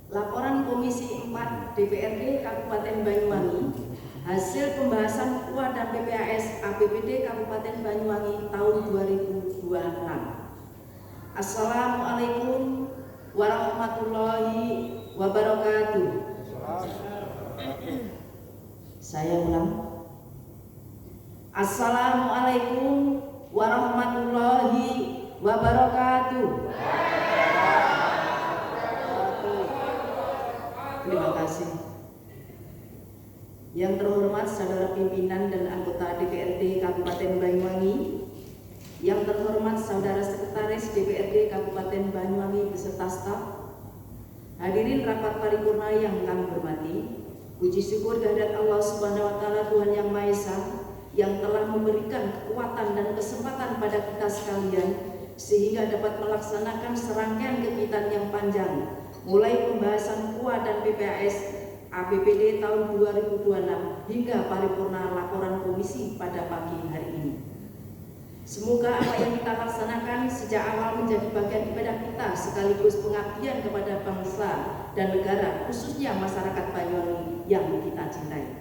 Laporan Komisi 4 DPRD Kabupaten Banyuwangi hasil pembahasan UA dan PPAS APBD Kabupaten Banyuwangi tahun 2026. Assalamualaikum warahmatullahi wabarakatuh. Saya ulang. Assalamualaikum warahmatullahi wabarakatuh. Terima kasih. Yang terhormat saudara pimpinan dan anggota DPRD Kabupaten Banyuwangi, yang terhormat saudara sekretaris DPRD Kabupaten Banyuwangi beserta staf, hadirin rapat paripurna yang kami hormati, puji syukur kehadirat Allah Subhanahu wa Ta'ala, Tuhan Yang Maha Esa, yang telah memberikan kekuatan dan kesempatan pada kita sekalian sehingga dapat melaksanakan serangkaian kegiatan yang panjang, mulai pembahasan UA dan PPAS APBD tahun 2026 hingga paripurna laporan komisi pada pagi hari ini. Semoga apa yang kita laksanakan sejak awal menjadi bagian ibadah kita sekaligus pengabdian kepada bangsa dan negara, khususnya masyarakat Banyuwangi yang kita cintai.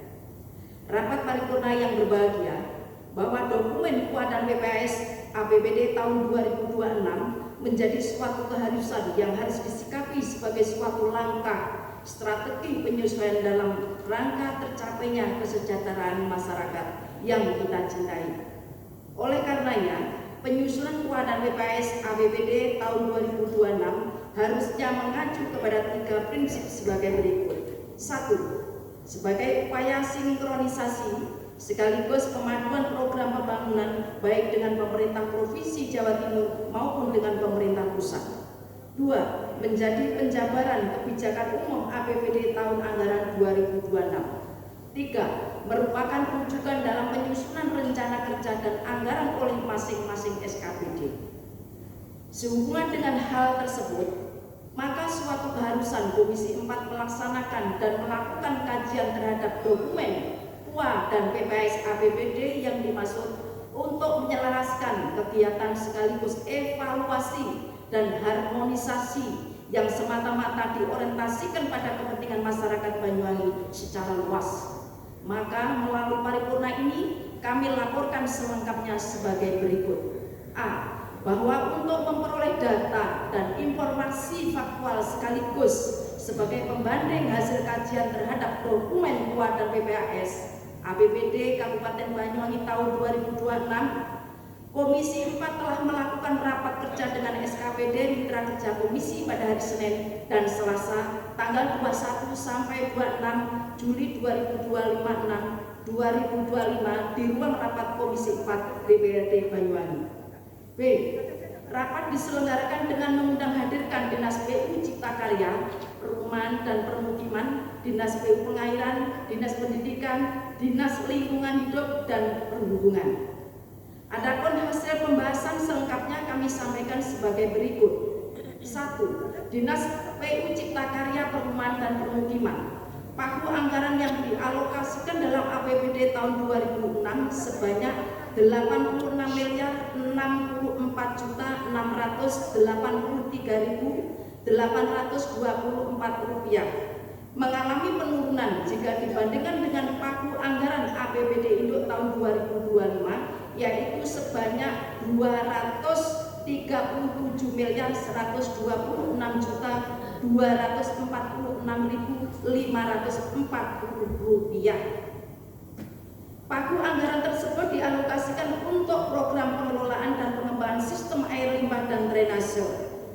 Rapat paripurna yang berbahagia, bahwa dokumen UA dan PPAS APBD tahun 2026 menjadi suatu keharusan yang harus disikapi sebagai suatu langkah strategi penyesuaian dalam rangka tercapainya kesejahteraan masyarakat yang kita cintai. Oleh karenanya, penyusunan UA dan PPAS APBD tahun 2026 harusnya mengacu kepada 3 prinsip sebagai berikut. 1. Sebagai upaya sinkronisasi sekaligus pemaduan program pembangunan baik dengan pemerintah Provinsi Jawa Timur maupun dengan pemerintah pusat. 2. Menjadi penjabaran kebijakan umum APBD tahun anggaran 2026. 3. Merupakan rujukan dalam penyusunan rencana kerja dan anggaran oleh masing-masing SKPD. Sehubungan dengan hal tersebut, maka suatu keharusan Komisi 4 melaksanakan dan melakukan kajian terhadap dokumen UA dan PPAS APBD yang dimaksud untuk menyelaraskan kegiatan sekaligus evaluasi dan harmonisasi yang semata-mata diorientasikan pada kepentingan masyarakat Banyuwangi secara luas. Maka melalui paripurna ini kami laporkan selengkapnya sebagai berikut. A. Bahwa untuk memperoleh data dan informasi faktual sekaligus sebagai pembanding hasil kajian terhadap dokumen UA dan PPAS APBD Kabupaten Banyuwangi tahun 2026, Komisi 4 telah melakukan rapat kerja dengan SKPD Mitra Kerja Komisi pada hari Senin dan Selasa tanggal 21 sampai 26 Juli 2025 di ruang rapat Komisi 4 DPRD Banyuwangi. B. Rapat diselenggarakan dengan mengundang hadirkan Dinas PU Cipta Karya, Perumahan dan Permukiman, Dinas PU Pengairan, Dinas Pendidikan, Dinas Lingkungan Hidup dan Perhubungan. Adapun hasil pembahasan selengkapnya kami sampaikan sebagai berikut. 1. Dinas PU Cipta Karya, Perumahan dan Permukiman. Paku anggaran yang dialokasikan dalam APBD tahun 2006 sebanyak 86.664.824 rupiah, mengalami penurunan jika dibandingkan dengan paku anggaran APBD induk tahun 2025, yaitu sebanyak 237.126.246.540 rupiah. Paku anggaran tersebut dialokasikan untuk program pengelolaan dan pengembangan sistem air limbah dan drainase,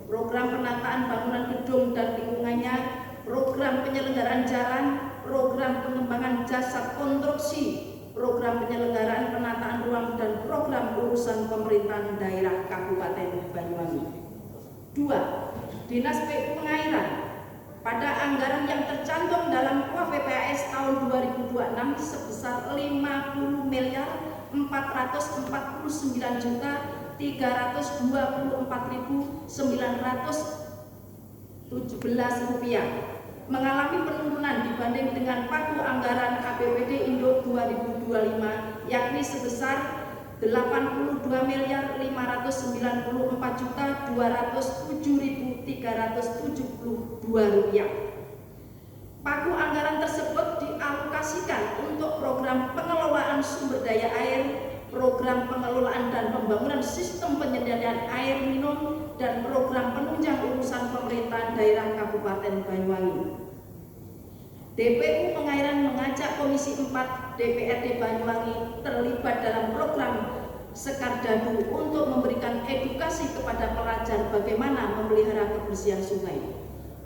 program penataan bangunan gedung dan lingkungannya, program penyelenggaraan jalan, program pengembangan jasa konstruksi, program penyelenggaraan penataan ruang dan program urusan pemerintahan daerah Kabupaten Banyuwangi. 2. Dinas PU Pengairan. Pada anggaran yang tercantum dalam UA PPAS tahun 2026 sebesar 50.424.324.917 rupiah, mengalami penurunan dibanding dengan paku anggaran APBD induk 2025, yakni sebesar 82.594.207.372 rupiah. Pagu anggaran tersebut dialokasikan untuk program pengelolaan sumber daya air, program pengelolaan dan pembangunan sistem penyediaan air minum, dan program penunjang urusan pemerintahan daerah Kabupaten Banyuwangi. DPU Pengairan mengajak Komisi 4 DPRD Banyuwangi terlibat dalam program Sekardadu untuk memberikan edukasi kepada pelajar bagaimana memelihara kebersihan sungai.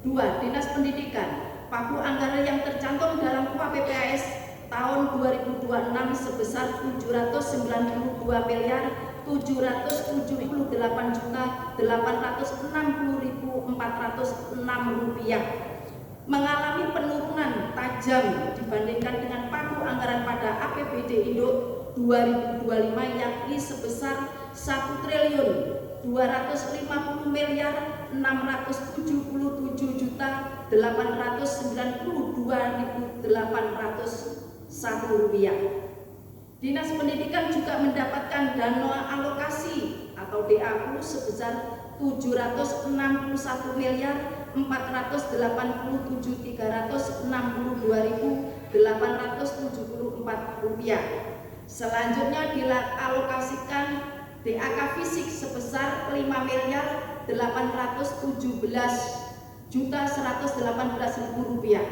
2. Dinas Pendidikan, pagu anggaran yang tercantum dalam UAPPAS tahun 2026 sebesar 778.860.406 rupiah mengalami penurunan tajam dibandingkan dengan pagu anggaran pada APBD Induk 2025 yakni sebesar 1.057.697.892.801 rupiah. Dinas Pendidikan juga mendapatkan dana alokasi atau DAU sebesar 761.487.362.874 rupiah. Selanjutnya dialokasikan DAK fisik sebesar 5.817.118.000 rupiah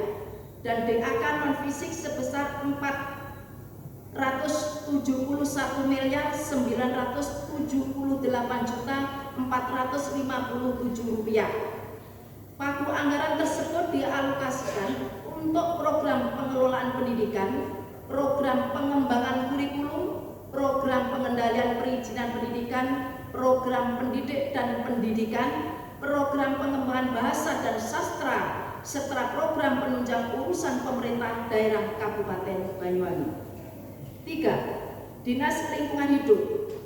dan DAK non fisik sebesar 479.978.457 rupiah. Pagu anggaran tersebut dialokasikan untuk program pengelolaan pendidikan, program pengembangan kurikulum, program pengendalian perizinan pendidikan, program pendidik dan pendidikan, program pengembangan bahasa dan sastra, serta program penunjang urusan pemerintah daerah Kabupaten Banyuwangi. 3. Dinas Lingkungan Hidup,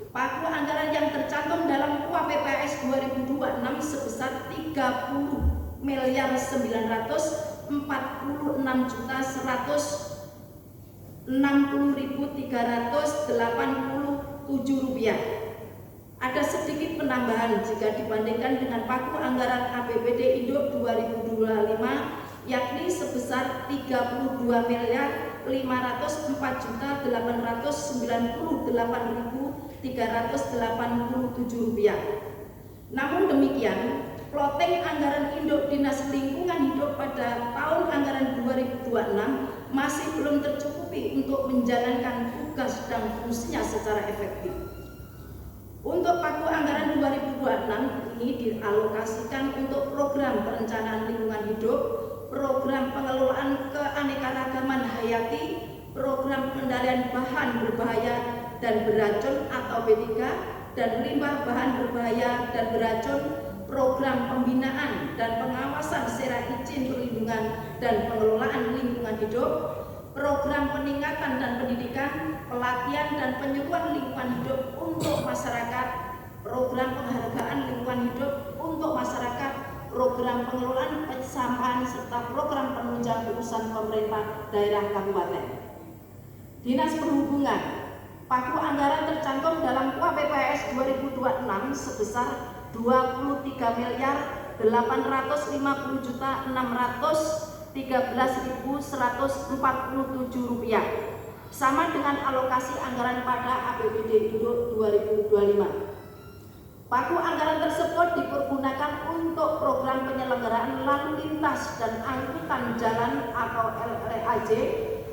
pagu anggaran yang tercantum dalam UAPPAS 2026 sebesar 30.946.160.387 rupiah. Ada sedikit penambahan jika dibandingkan dengan pagu anggaran APBD Induk 2025 yakni sebesar 32.548.898.387 rupiah. Namun demikian, plotting anggaran induk Dinas Lingkungan Hidup pada tahun anggaran 2026 masih belum tercukupi untuk menjalankan tugas dan fungsinya secara efektif. Untuk pagu anggaran 2026 ini dialokasikan untuk program perencanaan lingkungan hidup, program pengelolaan keanekaragaman hayati, program pengendalian bahan berbahaya dan beracun atau B3 dan limbah bahan berbahaya dan beracun, program pembinaan dan pengawasan syarat izin perlindungan dan pengelolaan lingkungan hidup, program peningkatan dan pendidikan, pelatihan dan penyuluhan lingkungan hidup untuk masyarakat, program penghargaan lingkungan hidup untuk masyarakat, program pengelolaan persampahan serta program penunjang urusan pemerintah daerah kabupaten. Dinas Perhubungan, pagu anggaran tercantum dalam UAPPAS 2026 sebesar 23.850.613.147 rupiah, sama dengan alokasi anggaran pada APBD Induk 2025. Pagu anggaran tersebut dipergunakan untuk program penyelenggaraan lalu lintas dan angkutan jalan atau LLAJ,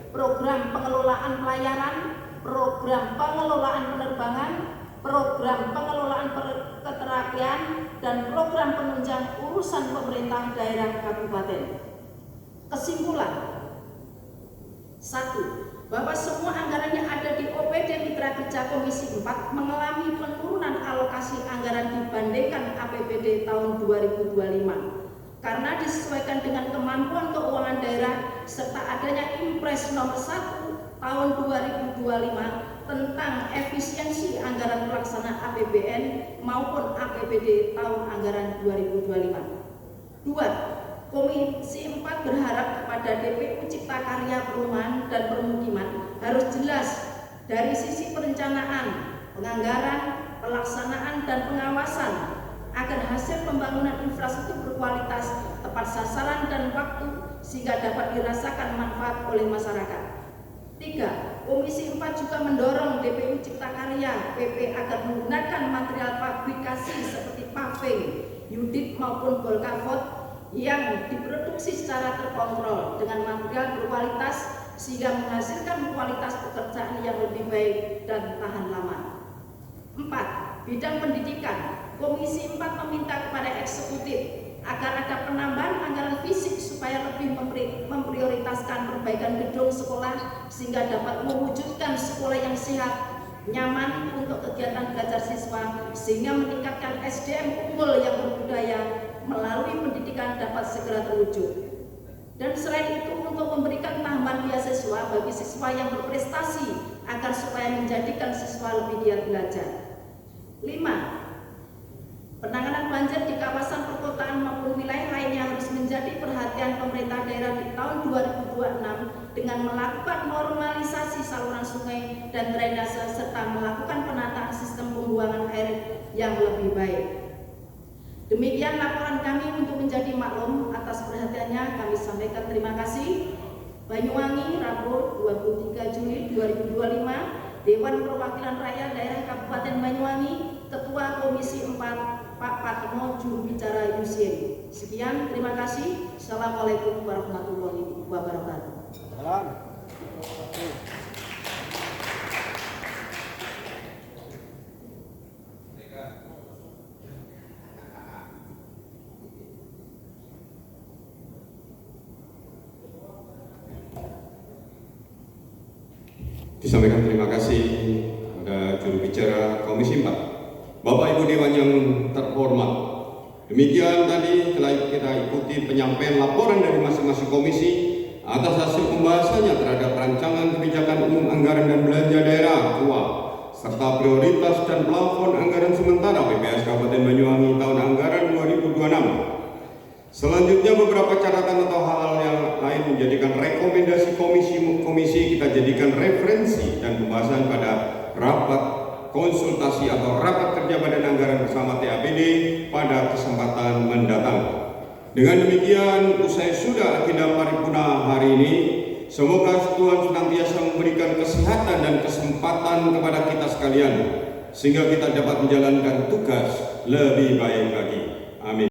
program pengelolaan pelayaran, program pengelolaan penerbangan, program pengelolaan keteratian, dan program penunjang urusan pemerintah daerah kabupaten. Kesimpulan: 1. Bahwa semua anggaran yang ada di OPD Mitra Kerja Komisi 4 mengalami penurunan alokasi anggaran dibandingkan APBD tahun 2025 karena disesuaikan dengan kemampuan keuangan daerah serta adanya Impres nomor 1 tahun 2025 tentang efisiensi anggaran pelaksanaan APBN maupun APBD tahun anggaran 2025. 2. Komisi 4 berharap kepada DPU Cipta Karya Perumahan dan Permukiman harus jelas dari sisi perencanaan, penganggaran, pelaksanaan dan pengawasan agar hasil pembangunan infrastruktur berkualitas, tepat sasaran dan waktu sehingga dapat dirasakan manfaat oleh masyarakat. 3. Komisi 4 juga mendorong DPU Cipta Karya PP agar menggunakan material fabrikasi seperti paving, UDIT maupun Golkavot yang diproduksi secara terkontrol dengan material berkualitas sehingga menghasilkan kualitas pekerjaan yang lebih baik dan tahan lama. 4. Bidang pendidikan, Komisi 4 meminta kepada eksekutif agar ada penambahan anggaran fisik supaya lebih memprioritaskan perbaikan gedung sekolah sehingga dapat mewujudkan sekolah yang sehat, nyaman untuk kegiatan belajar siswa sehingga meningkatkan SDM unggul yang berbudaya melalui pendidikan dapat segera terwujud. Dan selain itu untuk memberikan tambahan beasiswa bagi siswa yang berprestasi agar supaya menjadikan siswa lebih giat belajar. 5. Penanganan banjir di kawasan perkotaan maupun wilayah lainnya harus menjadi perhatian pemerintah daerah di tahun 2026 dengan melakukan normalisasi saluran sungai dan drainase serta melakukan penataan sistem pembuangan air yang lebih baik. Demikian laporan kami. Untuk menjadi maklum atas perhatiannya kami sampaikan terima kasih. Banyuwangi, Rabu 23 Juli 2025, Dewan Perwakilan Rakyat Daerah Kabupaten Banyuwangi, Ketua Komisi 4 Pak Patmo, juru bicara Yusin. Sekian, terima kasih. Assalamualaikum warahmatullahi wabarakatuh. Disampaikan terima kasih kepada juru bicara Komisi 4, Bapak Ibu Dewan yang terhormat. Demikian tadi telah kita ikuti penyampaian laporan dari masing-masing komisi atas hasil pembahasannya terhadap rancangan kebijakan umum anggaran dan belanja daerah KUA serta prioritas dan plafon anggaran sementara PPS Kabupaten Banyuwangi tahun anggaran 2026. Selanjutnya beberapa catatan atau hal-hal yang lain menjadikan rekomendasi komisi kita jadikan referensi dan pembahasan pada rapat konsultasi atau rapat kerja badan anggaran bersama TAPD pada kesempatan mendatang. Dengan demikian usai sudah agenda paripurna hari ini, semoga Tuhan senantiasa memberikan kesehatan dan kesempatan kepada kita sekalian sehingga kita dapat menjalankan tugas lebih baik lagi. Amin.